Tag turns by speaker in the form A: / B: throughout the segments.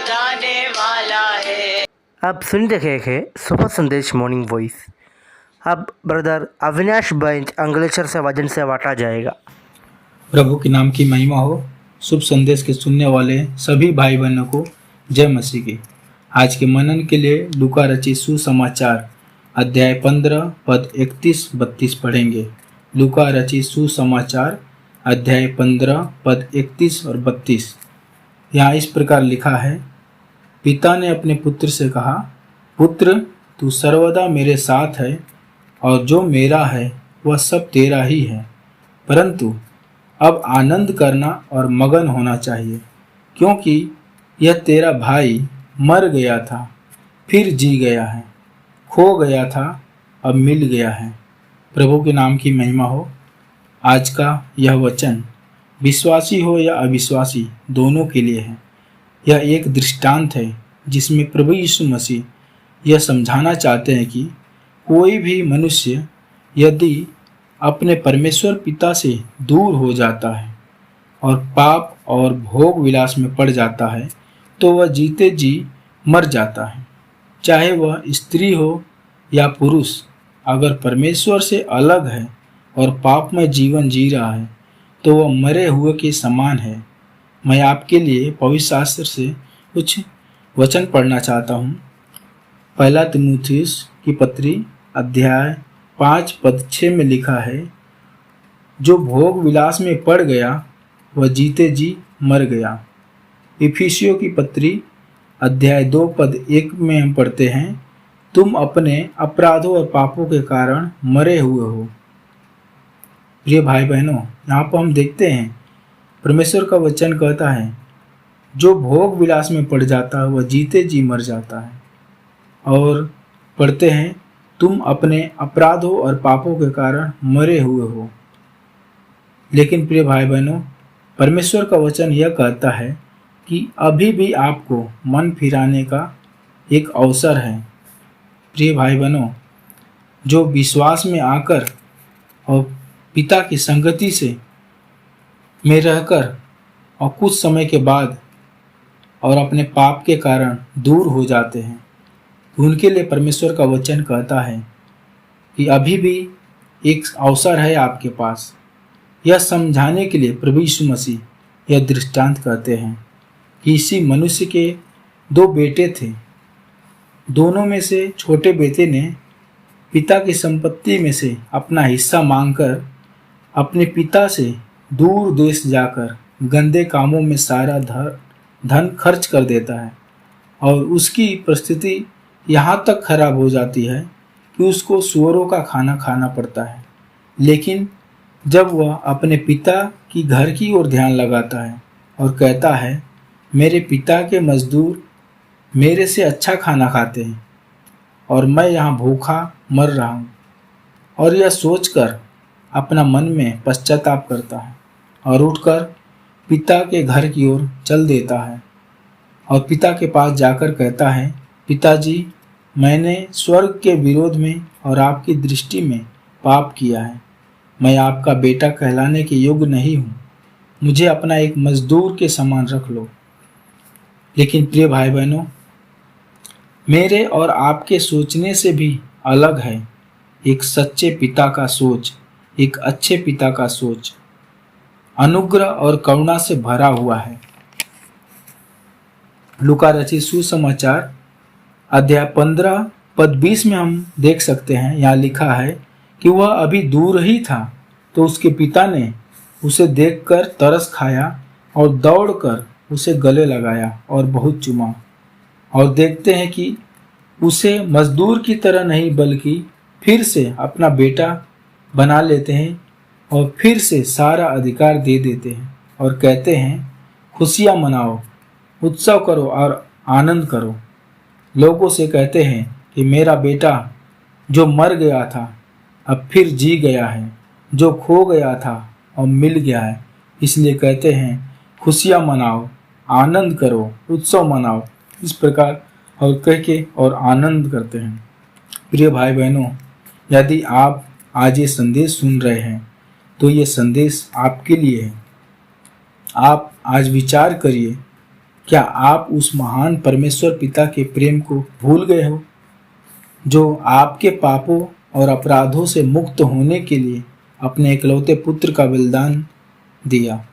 A: जाने वाला है।
B: आप सुन रहे हैं सुबह संदेश मॉर्निंग वॉइस। अब ब्रदर अविनाश बैंच अंगलेश्वर से वजन से बांटा जाएगा।
C: प्रभु के नाम की महिमा हो। शुभ संदेश के सुनने वाले सभी भाई बहनों को जय मसीह की। आज के मनन के लिए लूका रचित सुसमाचार अध्याय 15 पद 31-32 पढ़ेंगे। लूका रचित सुसमाचार अध्याय 15 पद 31 और 32। यहाँ इस प्रकार लिखा है, पिता ने अपने पुत्र से कहा, पुत्र तू सर्वदा मेरे साथ है और जो मेरा है वह सब तेरा ही है, परंतु अब आनंद करना और मगन होना चाहिए, क्योंकि यह तेरा भाई मर गया था फिर जी गया है, खो गया था अब मिल गया है। प्रभु के नाम की महिमा हो। आज का यह वचन विश्वासी हो या अविश्वासी दोनों के लिए है। यह एक दृष्टांत है जिसमें प्रभु यीशु मसीह यह समझाना चाहते हैं कि कोई भी मनुष्य यदि अपने परमेश्वर पिता से दूर हो जाता है और पाप और भोग विलास में पड़ जाता है तो वह जीते जी मर जाता है। चाहे वह स्त्री हो या पुरुष, अगर परमेश्वर से अलग है और पाप में जीवन जी रहा है तो वह मरे हुए के समान है। मैं आपके लिए पवित्र शास्त्र से कुछ वचन पढ़ना चाहता हूँ। पहला तीमुथियुस की पत्री अध्याय 5 पद 6 में लिखा है, जो भोग विलास में पड़ गया वह जीते जी मर गया। इफिसियों की पत्री अध्याय 2 पद 1 में हम पढ़ते हैं, तुम अपने अपराधों और पापों के कारण मरे हुए हो। प्रिय भाई बहनों, यहाँ पर हम देखते हैं परमेश्वर का वचन कहता है, जो भोग विलास में पड़ जाता है वह जीते जी मर जाता है। और पढ़ते हैं, तुम अपने अपराधों और पापों के कारण मरे हुए हो। लेकिन प्रिय भाई बहनों, परमेश्वर का वचन यह कहता है कि अभी भी आपको मन फिराने का एक अवसर है। प्रिय भाई बहनों, जो विश्वास में आकर और पिता की संगति से में रहकर और कुछ समय के बाद और अपने पाप के कारण दूर हो जाते हैं, उनके लिए परमेश्वर का वचन कहता है कि अभी भी एक अवसर है आपके पास। यह समझाने के लिए प्रभु यीशु मसीह यह दृष्टांत कहते हैं कि इसी मनुष्य के 2 बेटे थे। दोनों में से छोटे बेटे ने पिता की संपत्ति में से अपना हिस्सा मांगकर अपने पिता से दूर देश जाकर गंदे कामों में सारा धन खर्च कर देता है और उसकी परिस्थिति यहाँ तक खराब हो जाती है कि उसको सूअरों का खाना खाना पड़ता है। लेकिन जब वह अपने पिता की घर की ओर ध्यान लगाता है और कहता है, मेरे पिता के मजदूर मेरे से अच्छा खाना खाते हैं और मैं यहाँ भूखा मर रहा हूँ, और यह सोचकर अपना मन में पश्चाताप करता है और उठकर पिता के घर की ओर चल देता है और पिता के पास जाकर कहता है, पिताजी, मैंने स्वर्ग के विरोध में और आपकी दृष्टि में पाप किया है। मैं आपका बेटा कहलाने के योग्य नहीं हूँ। मुझे अपना एक मजदूर के समान रख लो। लेकिन प्रिय भाई बहनों, मेरे और आपके सोचने से भी अलग है एक सच्चे पिता का सोच, एक अच्छे पिता का सोच अनुग्रह और करुणा से भरा हुआ है। लूका रचित सुसमाचार अध्याय 15 पद 20 में हम देख सकते हैं, यहाँ लिखा है कि वह अभी दूर ही था तो उसके पिता ने उसे देखकर तरस खाया और दौड़कर उसे गले लगाया और बहुत चूमा। और देखते हैं कि उसे मजदूर की तरह नहीं बल्कि फिर से अपना बेटा बना लेते हैं और फिर से सारा अधिकार दे देते हैं और कहते हैं, खुशियाँ मनाओ, उत्सव करो और आनंद करो। लोगों से कहते हैं कि मेरा बेटा जो मर गया था अब फिर जी गया है, जो खो गया था और मिल गया है। इसलिए कहते हैं, खुशियाँ मनाओ, आनंद करो, उत्सव मनाओ। इस प्रकार और कह के और आनंद करते हैं। प्रिय भाई बहनों, यदि आप आज ये संदेश सुन रहे हैं तो ये संदेश आपके लिए है। आप आज विचार करिए क्या आप उस महान परमेश्वर पिता के प्रेम को भूल गए हो, जो आपके पापों और अपराधों से मुक्त होने के लिए अपने इकलौते पुत्र का बलिदान दिया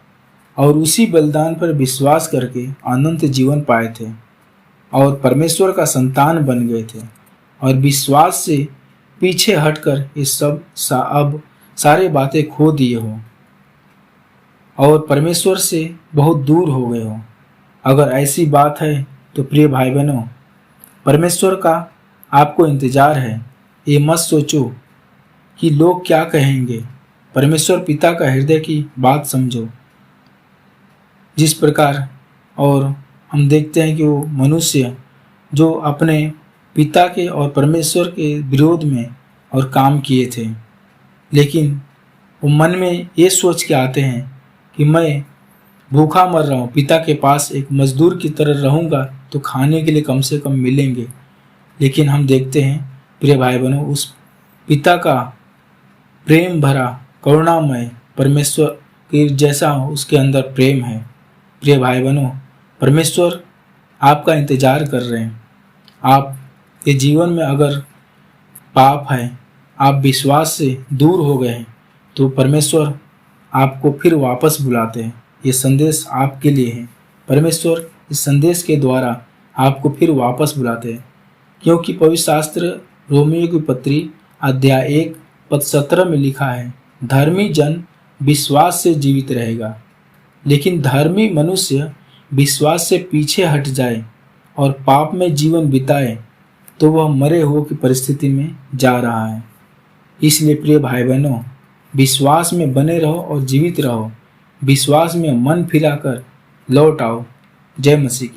C: और उसी बलिदान पर विश्वास करके अनंत जीवन पाए थे और परमेश्वर का संतान बन गए थे और विश्वास से पीछे हटकर ये सब अब सारे बातें खो दिए हो और परमेश्वर से बहुत दूर हो गए हो। अगर ऐसी बात है तो प्रिय भाई बहनों, परमेश्वर का आपको इंतजार है। ये मत सोचो कि लोग क्या कहेंगे। परमेश्वर पिता का हृदय की बात समझो। जिस प्रकार और हम देखते हैं कि वो मनुष्य जो अपने पिता के और परमेश्वर के विरोध में और काम किए थे, लेकिन वो मन में ये सोच के आते हैं कि मैं भूखा मर रहा हूँ, पिता के पास एक मजदूर की तरह रहूँगा तो खाने के लिए कम से कम मिलेंगे। लेकिन हम देखते हैं प्रिय भाई बहनों, उस पिता का प्रेम भरा करुणामय परमेश्वर के जैसा उसके अंदर प्रेम है। प्रिय भाई बहनों, परमेश्वर आपका इंतजार कर रहे हैं। आप के जीवन में अगर पाप है, आप विश्वास से दूर हो गए हैं, तो परमेश्वर आपको फिर वापस बुलाते हैं। ये संदेश आपके लिए है। परमेश्वर इस संदेश के द्वारा आपको फिर वापस बुलाते हैं, क्योंकि पवित्र शास्त्र रोमियो की पत्री अध्याय 1 पद 17 में लिखा है, धर्मी जन विश्वास से जीवित रहेगा। लेकिन धर्मी मनुष्य विश्वास से पीछे हट जाए और पाप में जीवन बिताए तो वह मरे हुए की परिस्थिति में जा रहा है। इसलिए प्रिय भाई बहनों, विश्वास में बने रहो और जीवित रहो। विश्वास में मन फिराकर लौट आओ। जय मसीह की।